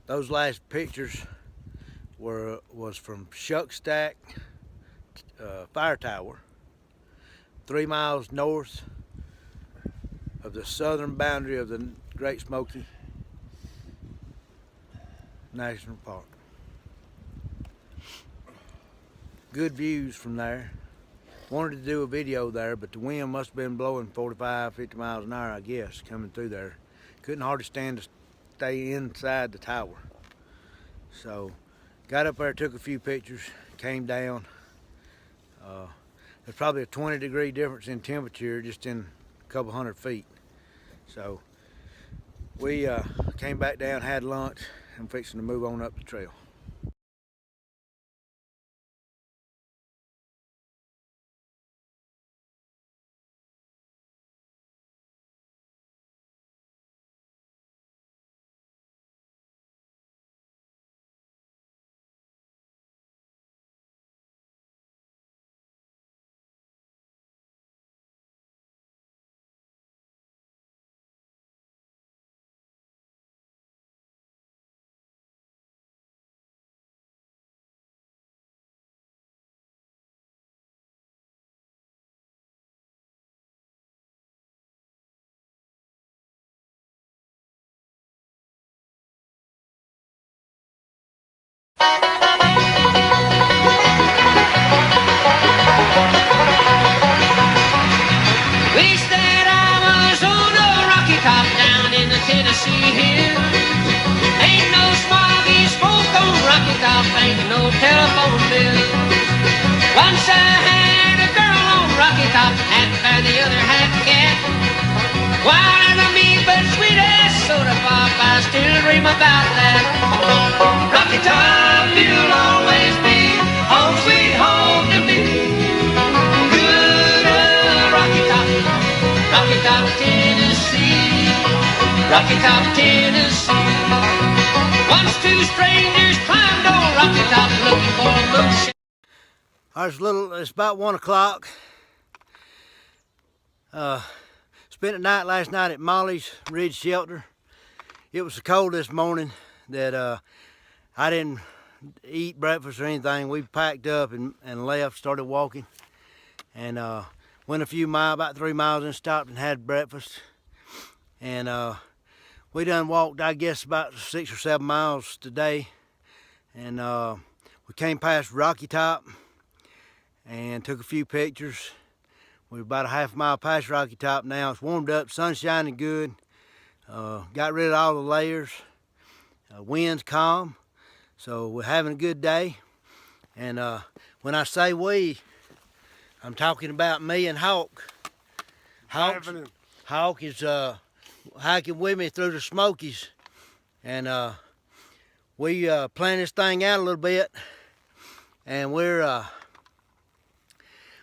Those last pictures was from Shuck Stack Fire Tower, 3 miles north of the southern boundary of the Great Smoky National Park. Good views from there. Wanted to do a video there, but the wind must have been blowing 45, 50 miles an hour, I guess, coming through there. Couldn't hardly stand to stay inside the tower. So, got up there, took a few pictures, came down. There's probably a 20-degree difference in temperature just in a couple hundred feet. So, we came back down, had lunch, and fixing to move on up the trail. Wish that I was on a rocky top down in the Tennessee hills. Ain't no Smokies smoke on Rocky Top, ain't no telephone bills. Once I had a girl on Rocky Top, half bear, the other half cat. Wild as me, but sweet as soda pop, I still dream about that. Rocky Top, you'll always be home sweet home to me. Rocky Top, Tennessee, Rocky Top, Tennessee. Once two strangers climbed on Rocky Top looking for a moonshine. It's about 1 o'clock. Spent the night last night at Mollie's Ridge Shelter. It was so cold this morning that I didn't eat breakfast or anything. We packed up and left, started walking, and went a few miles, about 3 miles, and stopped and had breakfast. And we done walked, I guess, about 6 or 7 miles today. And we came past Rocky Top and took a few pictures. We're about a half mile past Rocky Top now. It's warmed up, sun's shining good. Got rid of all the layers. Wind's calm, so we're having a good day. And when I say we, I'm talking about me and Hawk. Hawk is hiking with me through the Smokies, and we planned this thing out a little bit, and we're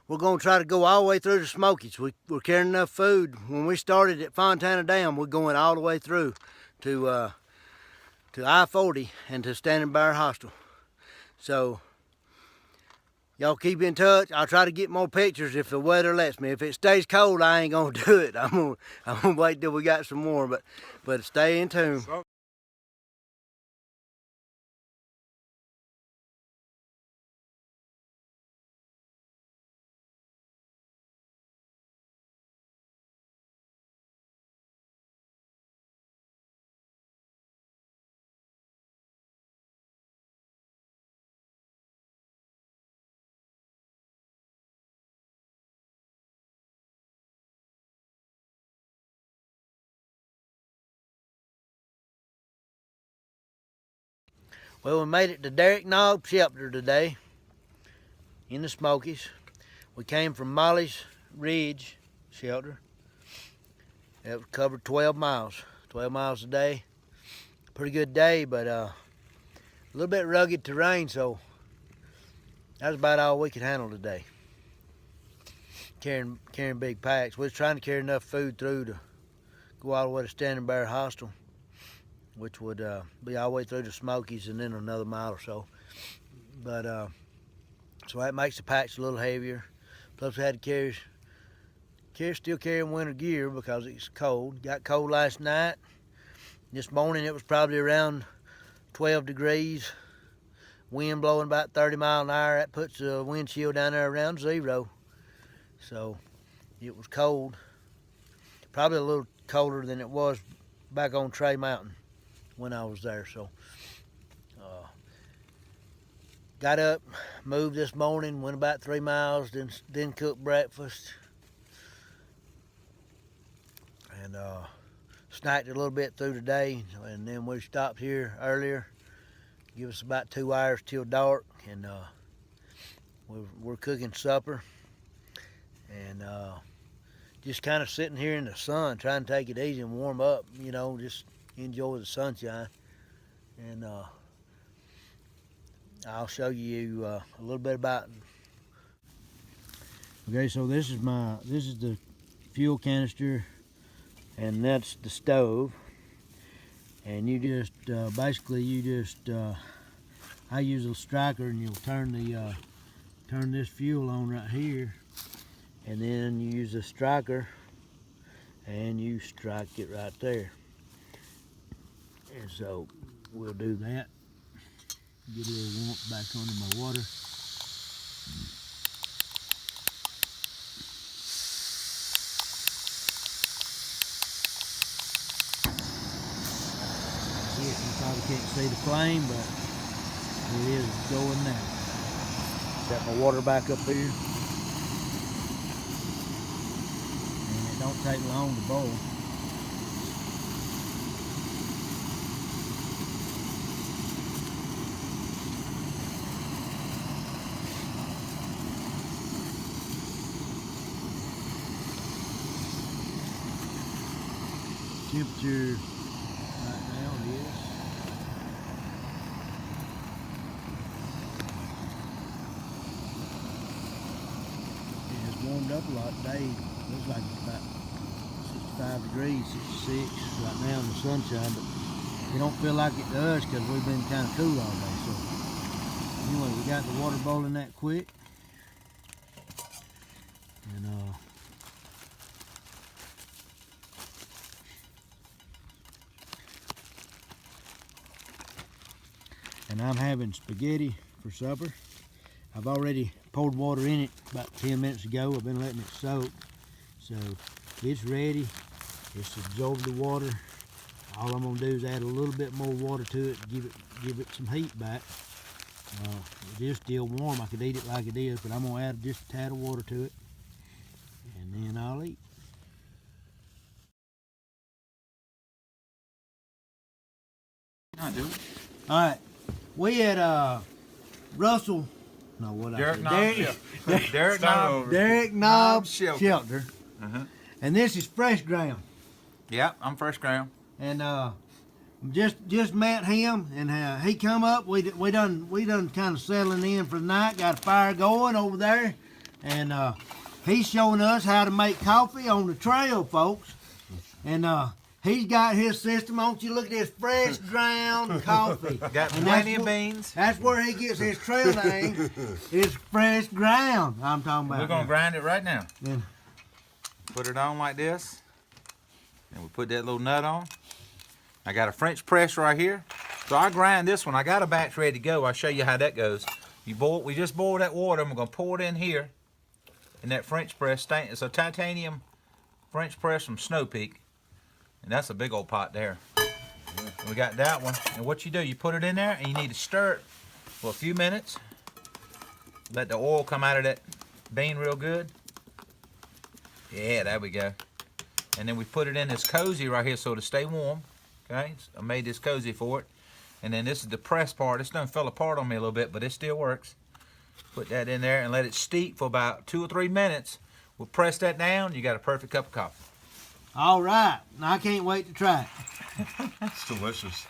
going to try to go all the way through the Smokies. We're carrying enough food. When we started at Fontana Dam, we're going all the way through to I-40 and to Standing Bear Hostel. So y'all keep in touch. I'll try to get more pictures if the weather lets me. If it stays cold, I ain't gonna do it. I'm gonna wait till we got some more, but stay in tune. Well, we made it to Derrick Shelter today in the Smokies. We came from Mollie's Ridge Shelter. It covered 12 miles. 12 miles a day. Pretty good day, but a little bit rugged terrain, so that's about all we could handle today. Carrying big packs. We was trying to carry enough food through to go all the way to Standing Bear Hostel, which would be all the way through the Smokies and then another mile or so. But so that makes the packs a little heavier. Plus we had to still carrying winter gear because it's cold. Got cold last night. This morning it was probably around 12 degrees, wind blowing about 30 miles an hour. That puts the wind chill down there around 0. So it was cold, probably a little colder than it was back on Trey Mountain when I was there. So got up, moved this morning, went about 3 miles, then cooked breakfast, and snacked a little bit through the day, and then we stopped here earlier. Give us about 2 hours till dark, and we're cooking supper, and just kind of sitting here in the sun, trying to take it easy and warm up, you know, just enjoy the sunshine. And I'll show you a little bit about. Okay, so this is the fuel canister, and that's the stove. And you just basically I use a striker, and you'll turn this fuel on right here, and then you use a striker and you strike it right there. And so we'll do that. Get a little warmth back under my water. You probably can't see the flame, but it is going now. Got my water back up here. And it don't take long to boil. Temperature right now is it's warmed up a lot today. Looks like it's about 65 degrees, 66 right now in the sunshine, but it don't feel like it does because we've been kind of cool all day. So anyway, we got the water boiling that quick, and I'm having spaghetti for supper. I've already poured water in it about 10 minutes ago. I've been letting it soak. So it's ready. It's absorbed the water. All I'm gonna do is add a little bit more water to it, give it some heat back. It is still warm. I could eat it like it is, but I'm gonna add just a tad of water to it, and then I'll eat. I do. All right. We had Russell, no, what Derrick I said, Derrick Knob Shelter. Shelter. And this is fresh ground. Yeah, I'm fresh ground. And just met him, and he come up. We done kind of settling in for the night. Got a fire going over there, and he's showing us how to make coffee on the trail, folks. And he's got his system. I want you to look at this fresh ground coffee. Got plenty of beans. That's where he gets his trail name. It's fresh ground. I'm talking about. We're gonna grind it right now. Yeah. Put it on like this, and we put that little nut on. I got a French press right here, so I grind this one. I got a batch ready to go. I'll show you how that goes. We just boil that water, and we're gonna pour it in here, in that French press. It's a titanium French press from Snow Peak. And that's a big old pot there. We got that one. And what you do, you put it in there, and you need to stir it for a few minutes. Let the oil come out of that bean real good. Yeah, there we go. And then we put it in this cozy right here so to stay warm. Okay, I made this cozy for it. And then this is the press part. This done fell apart on me a little bit, but it still works. Put that in there and let it steep for about 2 or 3 minutes. We'll press that down. You got a perfect cup of coffee. All right, I can't wait to try it. It's delicious.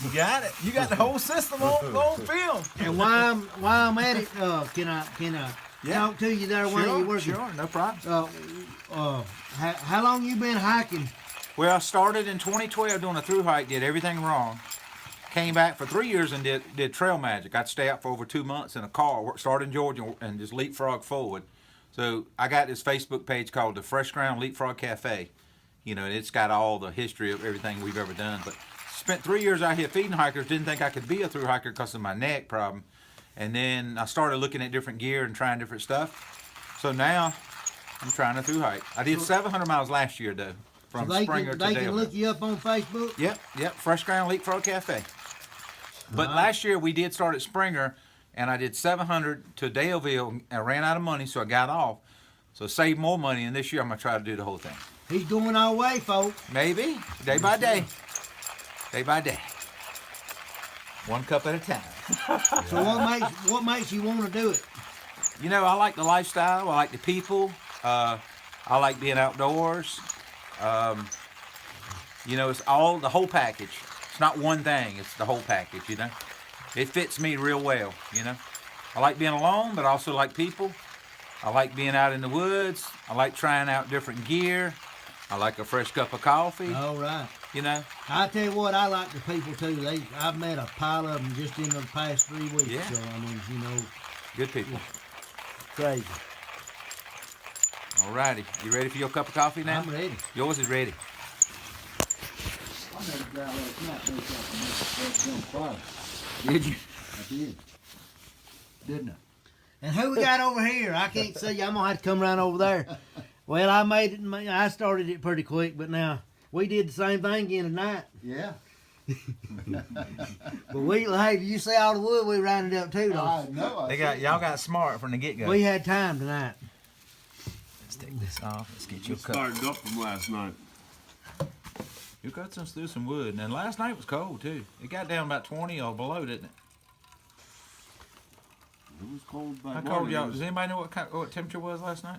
You got it. You got the whole system on film. And while I'm at it, can I talk to you there while you're working? Sure, no problem. How long you been hiking? Well, I started in 2012 doing a through hike, did everything wrong. Came back for 3 years and did trail magic. I'd stay out for over 2 months in a car, started in Georgia and just leapfrog forward. So I got this Facebook page called the Fresh Ground Leapfrog Cafe. You know, it's got all the history of everything we've ever done. But spent 3 years out here feeding hikers. Didn't think I could be a through hiker because of my neck problem. And then I started looking at different gear and trying different stuff. So now I'm trying a through hike. I did 700 miles last year though, from Springer to They Daleville. can look you up on Facebook? Yep. Fresh Ground Leapfrog Cafe. But last year we did start at Springer, and I did 700 to Daleville. I ran out of money, so I got off. So save more money, and this year I'm gonna try to do the whole thing. He's going our way, folks. Maybe day by day, day by day, one cup at a time. So what makes you want to do it? You know, I like the lifestyle. I like the people. I like being outdoors. You know, it's all the whole package. It's not one thing. It's the whole package. You know, it fits me real well. You know, I like being alone, but I also like people. I like being out in the woods. I like trying out different gear. I like a fresh cup of coffee. All right. You know. I tell you what, I like the people too. I've met a pile of them just in the past 3 weeks. Yeah. So I mean, you know, Good people. crazy. All righty. You ready for your cup of coffee now? I'm ready. Yours is ready. I made a dry last night. Did you? I did. Didn't I? And who we got over here? I can't see you. I'm gonna have to come around over there. Well, I made it. I started it pretty quick, but now we did the same thing again tonight. Yeah. But hey, you see all the wood we rounded up too, though. I know. Y'all got smart from the get go. We had time tonight. Let's take this off. Let's get you a It cup. started up from last night. You cut us through some wood, and then last night was cold too. It got down about 20 or below, didn't it? It was cold back How morning. cold y'all? Does anybody know what temperature was last night?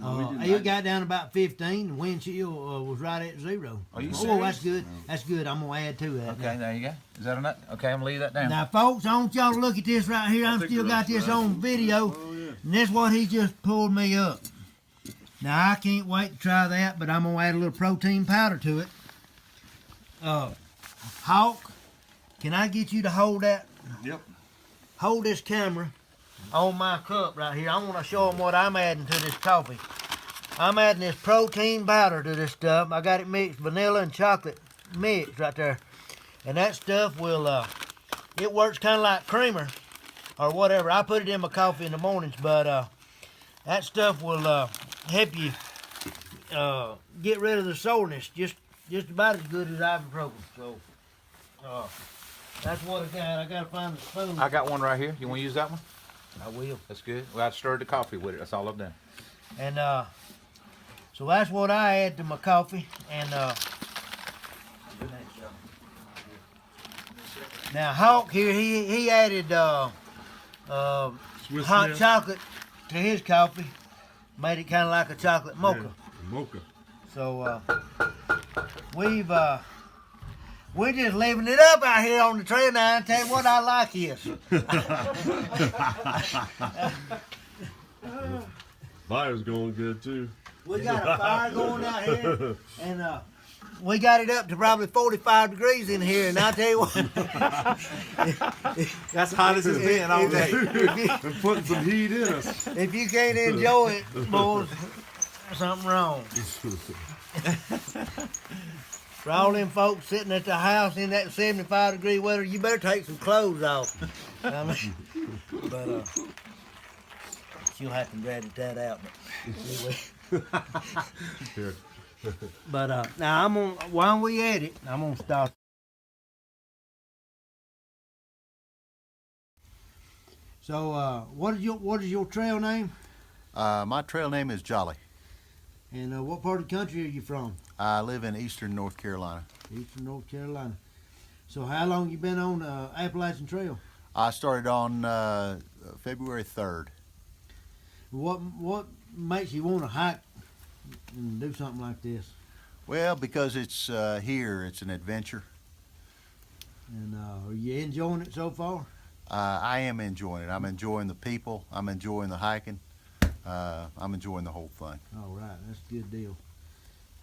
It got down about 15. The wind chill was right at 0. Are you Oh, serious? that's good. That's good. I'm gonna add to that. Okay, there you go. Is that enough? Okay, I'm gonna leave that down. Now, folks, I want y'all to look at this right here. I'm think still we're got up this to that. on video, Oh, yeah. and that's what he just pulled me up. Now, I can't wait to try that, but I'm gonna add a little protein powder to it. Hawk, can I get you to hold that? Yep. Hold this camera on my cup right here. I want to show them what I'm adding to this coffee. I'm adding this protein powder to this stuff. I got it mixed, vanilla and chocolate mixed right there. And that stuff will, it works kind of like creamer or whatever. I put it in my coffee in the mornings, but that stuff will help you get rid of the soreness just about as good as ibuprofen. So that's what I got. I got to find the spoon. I got one right here. You want to use that one? I will. That's good. Well, I stirred the coffee with it. That's all I've done. And so that's what I add to my coffee. And now Hawk here, he added Swiss hot Miss. chocolate to his coffee, made it kind of like a chocolate mocha. Yeah, mocha. So we're just living it up out here on the trail now. I tell you what I like is. Fire's going good too. We got a fire going out here, and we got it up to probably 45 degrees in here. And I tell you what, That's hot as it's been all day. And putting some heat in us. if you can't enjoy it, boys, there's something wrong. For all them folks sitting at the house in that 75-degree weather, you better take some clothes off. I mean, but you'll have to edit that out. Here. But now I'm gonna, while we at it, I'm gonna start. So what is your trail name? My trail name is Jolly. And what part of the country are you from? I live in eastern North Carolina. Eastern North Carolina. So how long you been on the Appalachian Trail? I started on February 3rd. What makes you want to hike and do something like this? Well, because it's here, it's an adventure. And are you enjoying it so far? I am enjoying it. I'm enjoying the people. I'm enjoying the hiking. I'm enjoying the whole thing. All right, that's a good deal.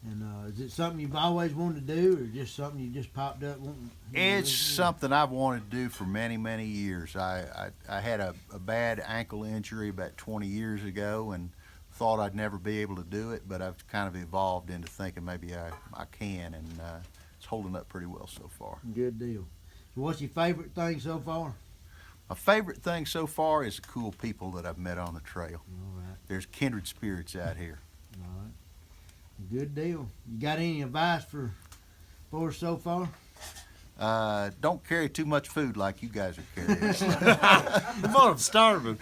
And is it something you've always wanted to do, or just something you just popped up wanting? It's something I've wanted to do for many, many years. I had a bad ankle injury about 20 years ago and thought I'd never be able to do it, but I've kind of evolved into thinking maybe I can. And holding up pretty well so far. Good deal. What's your favorite thing so far? My favorite thing so far is the cool people that I've met on the trail. All right. There's kindred spirits out here. All right. Good deal. You got any advice for us so far? Don't carry too much food like you guys are carrying. Come on, I'm starving.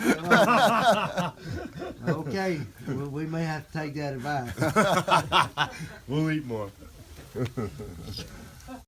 Okay. Well, we may have to take that advice. We'll eat more.